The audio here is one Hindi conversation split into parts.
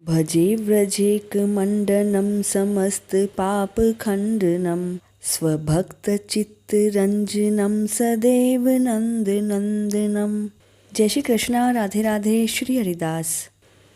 भजे व्रजेकमण्डनं समस्तपापखण्डनं स्वभक्तचित्तरंजनं सदैव नंदनंदनम। जय श्री कृष्णा। राधे राधे। श्री हरिदास।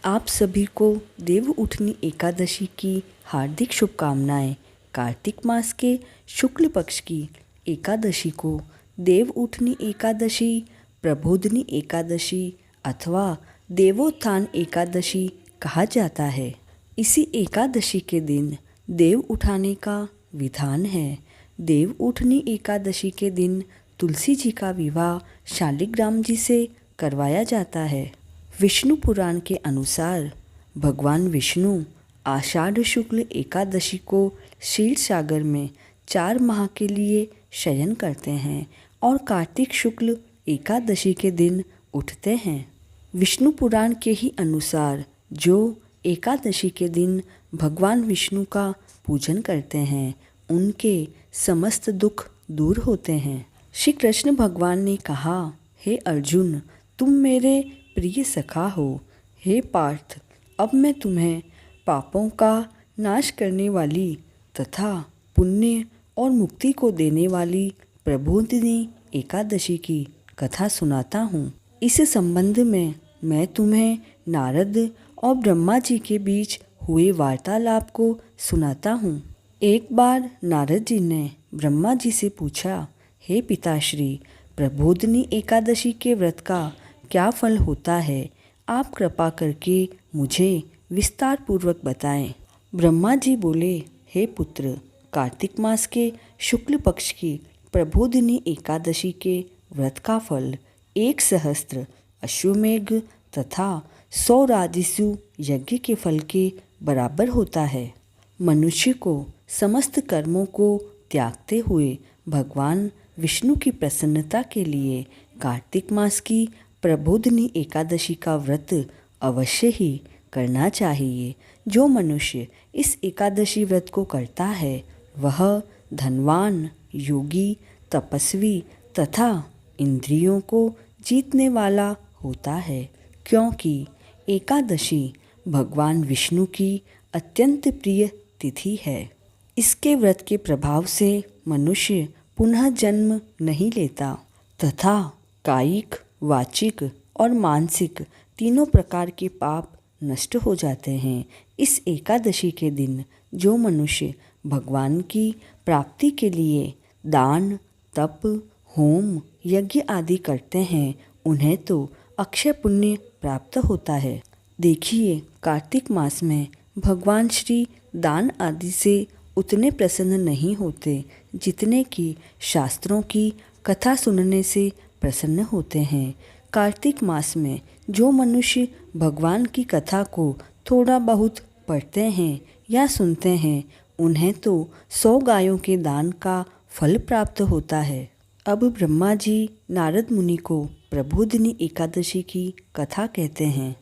आप सभी को देव उठनी एकादशी की हार्दिक शुभकामनाएं। कार्तिक मास के शुक्ल पक्ष की एकादशी को देव उठनी एकादशी, प्रबोधनी एकादशी अथवा देवोत्थान एकादशी कहा जाता है। इसी एकादशी के दिन देव उठाने का विधान है। देव उठनी एकादशी के दिन तुलसी जी का विवाह शालिग्राम जी से करवाया जाता है। विष्णु पुराण के अनुसार भगवान विष्णु आषाढ़ शुक्ल एकादशी को क्षीर सागर में 4 माह के लिए शयन करते हैं और कार्तिक शुक्ल एकादशी के दिन उठते हैं। विष्णु पुराण के ही अनुसार जो एकादशी के दिन भगवान विष्णु का पूजन करते हैं उनके समस्त दुख दूर होते हैं। श्री कृष्ण भगवान ने कहा, हे अर्जुन, तुम मेरे प्रिय सखा हो। हे पार्थ, अब मैं तुम्हें पापों का नाश करने वाली तथा पुण्य और मुक्ति को देने वाली प्रबोधिनी एकादशी की कथा सुनाता हूँ। इस संबंध में मैं तुम्हें नारद और ब्रह्मा जी के बीच हुए वार्तालाप को सुनाता हूँ। एक बार नारद जी ने ब्रह्मा जी से पूछा, हे पिताश्री, प्रबोधनी एकादशी के व्रत का क्या फल होता है? आप कृपा करके मुझे विस्तार पूर्वक बताएं। ब्रह्मा जी बोले, हे पुत्र, कार्तिक मास के शुक्ल पक्ष की प्रबोधनी एकादशी के व्रत का फल 1 सहस्त्र अश्वमेघ तथा 100 राजसु यज्ञ के फल के बराबर होता है। मनुष्य को समस्त कर्मों को त्यागते हुए भगवान विष्णु की प्रसन्नता के लिए कार्तिक मास की प्रबोधनी एकादशी का व्रत अवश्य ही करना चाहिए। जो मनुष्य इस एकादशी व्रत को करता है वह धनवान, योगी, तपस्वी तथा इंद्रियों को जीतने वाला होता है, क्योंकि एकादशी भगवान विष्णु की अत्यंत प्रिय तिथि है। इसके व्रत के प्रभाव से मनुष्य पुनः जन्म नहीं लेता तथा कायिक, वाचिक और मानसिक तीनों प्रकार के पाप नष्ट हो जाते हैं। इस एकादशी के दिन जो मनुष्य भगवान की प्राप्ति के लिए दान, तप, होम, यज्ञ आदि करते हैं उन्हें तो अक्षय पुण्य प्राप्त होता है। देखिए, कार्तिक मास में भगवान श्री दान आदि से उतने प्रसन्न नहीं होते जितने कि शास्त्रों की कथा सुनने से प्रसन्न होते हैं। कार्तिक मास में जो मनुष्य भगवान की कथा को थोड़ा बहुत पढ़ते हैं या सुनते हैं उन्हें तो 100 गायों के दान का फल प्राप्त होता है। अब ब्रह्मा जी नारद मुनि को प्रबोधनी एकादशी की कथा कहते हैं।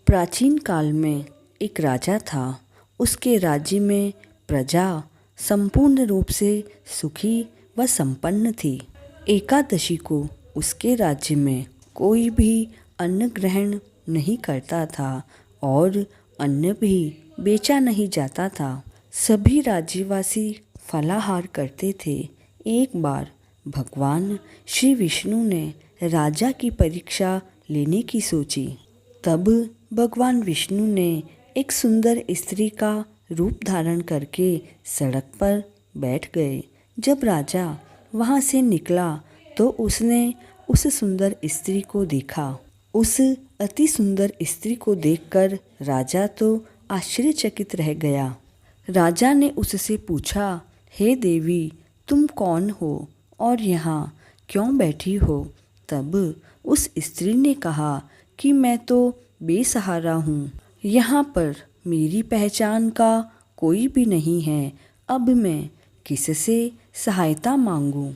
प्राचीन काल में एक राजा था। उसके राज्य में प्रजा संपूर्ण रूप से सुखी व संपन्न थी। एकादशी को उसके राज्य में कोई भी अन्न ग्रहण नहीं करता था और अन्न भी बेचा नहीं जाता था। सभी राज्यवासी फलाहार करते थे। एक बार भगवान श्री विष्णु ने राजा की परीक्षा लेने की सोची। तब भगवान विष्णु ने एक सुंदर स्त्री का रूप धारण करके सड़क पर बैठ गए। जब राजा वहाँ से निकला तो उसने उस सुंदर स्त्री को देखा। उस अति सुंदर स्त्री को देखकर राजा तो आश्चर्यचकित रह गया। राजा ने उससे पूछा, हे देवी, तुम कौन हो और यहाँ क्यों बैठी हो? तब उस स्त्री ने कहा कि मैं तो बेसहारा हूँ। यहाँ पर मेरी पहचान का कोई भी नहीं है। अब मैं किससे सहायता मांगूं?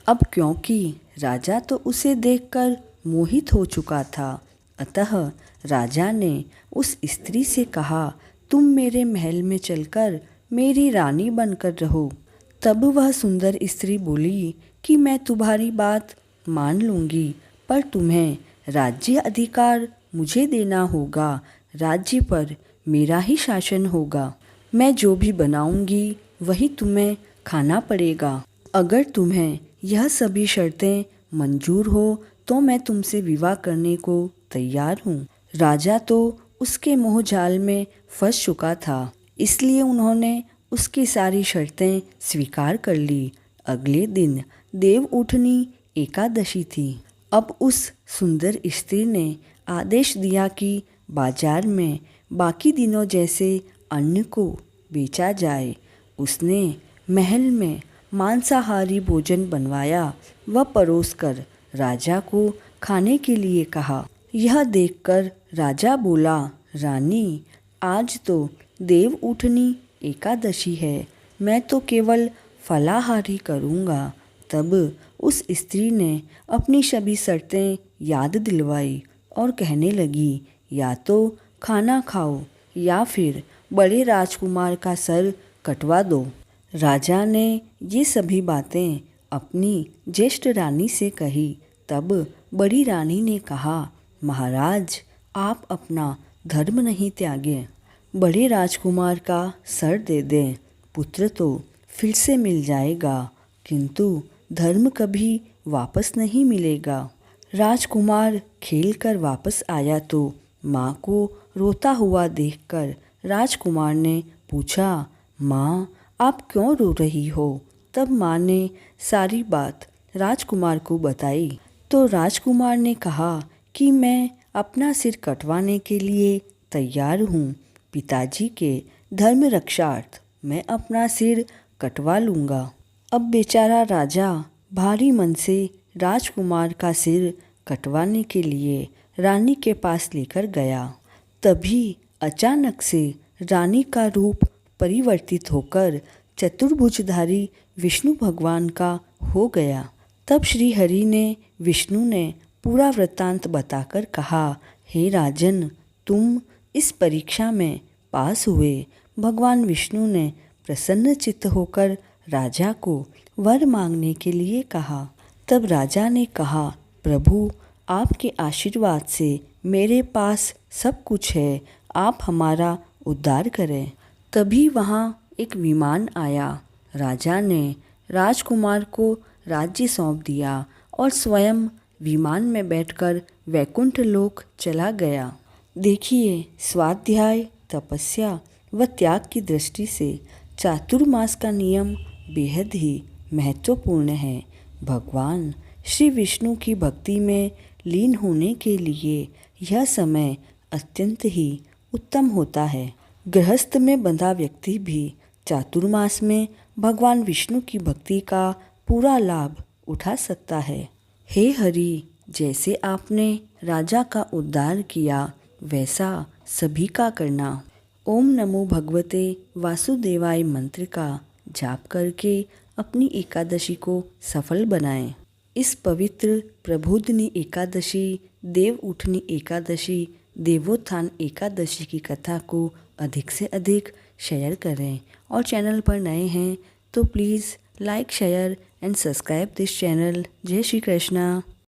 अब क्योंकि राजा तो उसे देखकर मोहित हो चुका था, अतः राजा ने उस स्त्री से कहा, तुम मेरे महल में चलकर मेरी रानी बनकर रहो। तब वह सुंदर स्त्री बोली कि मैं तुम्हारी बात मान लूँगी, पर तुम्हें राज्य अधिकार मुझे देना होगा। राज्य पर मेरा ही शासन होगा। मैं जो भी बनाऊंगी वही तुम्हें खाना पड़ेगा। अगर तुम्हें यह सभी शर्तें मंजूर हो तो मैं तुमसे विवाह करने को तैयार हूँ। राजा तो उसके मोहजाल में फंस चुका था, इसलिए उन्होंने उसकी सारी शर्तें स्वीकार कर ली। अगले दिन देवउठनी एकादशी थी। अब उस सुंदर स्त्री ने आदेश दिया कि बाजार में बाकी दिनों जैसे अन्न को बेचा जाए। उसने महल में मांसाहारी भोजन बनवाया व परोसकर राजा को खाने के लिए कहा। यह देखकर राजा बोला, रानी, आज तो देवउठनी एकादशी है, मैं तो केवल फलाहारी करूँगा। तब उस स्त्री ने अपनी सभी शर्तें याद दिलवाई और कहने लगी, या तो खाना खाओ या फिर बड़े राजकुमार का सर कटवा दो। राजा ने ये सभी बातें अपनी ज्येष्ठ रानी से कही। तब बड़ी रानी ने कहा, महाराज, आप अपना धर्म नहीं त्यागें, बड़े राजकुमार का सर दे दें। पुत्र तो फिर से मिल जाएगा, किंतु धर्म कभी वापस नहीं मिलेगा। राजकुमार खेलकर वापस आया तो माँ को रोता हुआ देखकर राजकुमार ने पूछा, माँ, आप क्यों रो रही हो? तब माँ ने सारी बात राजकुमार को बताई। तो राजकुमार ने कहा कि मैं अपना सिर कटवाने के लिए तैयार हूँ। पिताजी के धर्म रक्षार्थ मैं अपना सिर कटवा लूँगा। अब बेचारा राजा भारी मन से राजकुमार का सिर कटवाने के लिए रानी के पास लेकर गया। तभी अचानक से रानी का रूप परिवर्तित होकर चतुर्भुजधारी विष्णु भगवान का हो गया। तब श्री हरि ने विष्णु ने पूरा वृत्तांत बताकर कहा, हे राजन, तुम इस परीक्षा में पास हुए। भगवान विष्णु ने प्रसन्न चित्त होकर राजा को वर मांगने के लिए कहा। तब राजा ने कहा, प्रभु, आपके आशीर्वाद से मेरे पास सब कुछ है, आप हमारा उद्धार करें। तभी वहाँ एक विमान आया। राजा ने राजकुमार को राज्य सौंप दिया और स्वयं विमान में बैठकर वैकुंठ लोक चला गया। देखिए, स्वाध्याय, तपस्या व त्याग की दृष्टि से चातुर्मास का नियम बेहद ही महत्वपूर्ण है। भगवान श्री विष्णु की भक्ति में लीन होने के लिए यह समय अत्यंत ही उत्तम होता है। गृहस्थ में बंधा व्यक्ति भी चातुर्मास में भगवान विष्णु की भक्ति का पूरा लाभ उठा सकता है। हे हरि, जैसे आपने राजा का उद्धार किया वैसा सभी का करना। ओम नमो भगवते वासुदेवाय मंत्र का जाप करके अपनी एकादशी को सफल बनाएं। इस पवित्र प्रबोधिनी एकादशी, देवउठनी एकादशी, देवोत्थान एकादशी की कथा को अधिक से अधिक शेयर करें और चैनल पर नए हैं तो please like, share and subscribe this channel. जय श्री कृष्णा।